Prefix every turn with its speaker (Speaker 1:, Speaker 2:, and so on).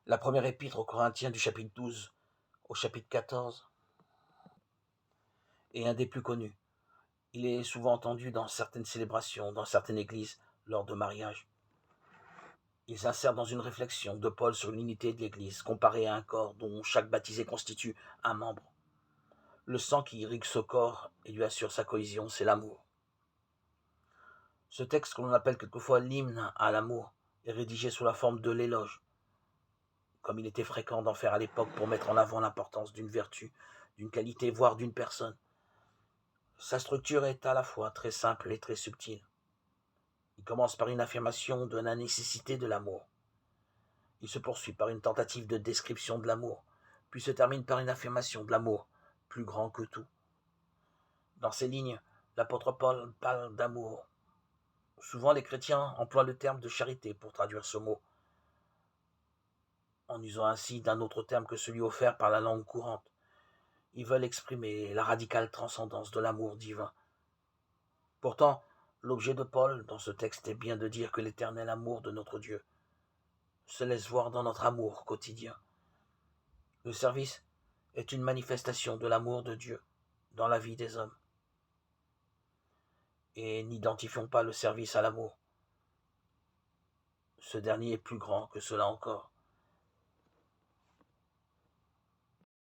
Speaker 1: La première épître aux Corinthiens du chapitre 12 au chapitre 14 est un des plus connus. Il est souvent entendu dans certaines célébrations, dans certaines églises, lors de mariages. Il s'insère dans une réflexion de Paul sur l'unité de l'Église, comparée à un corps dont chaque baptisé constitue un membre. Le sang qui irrigue ce corps et lui assure sa cohésion, c'est l'amour. Ce texte, que l'on appelle quelquefois l'hymne à l'amour, est rédigé sous la forme de l'éloge, comme il était fréquent d'en faire à l'époque pour mettre en avant l'importance d'une vertu, d'une qualité, voire d'une personne. Sa structure est à la fois très simple et très subtile. Il commence par une affirmation de la nécessité de l'amour. Il se poursuit par une tentative de description de l'amour, puis se termine par une affirmation de l'amour, plus grand que tout. Dans ces lignes, l'apôtre Paul parle d'amour. Souvent, les chrétiens emploient le terme de charité pour traduire ce mot, en usant ainsi d'un autre terme que celui offert par la langue courante. Ils veulent exprimer la radicale transcendance de l'amour divin. Pourtant, l'objet de Paul dans ce texte est bien de dire que l'éternel amour de notre Dieu se laisse voir dans notre amour quotidien. Le service est une manifestation de l'amour de Dieu dans la vie des hommes. Et n'identifions pas le service à l'amour. Ce dernier est plus grand que cela encore.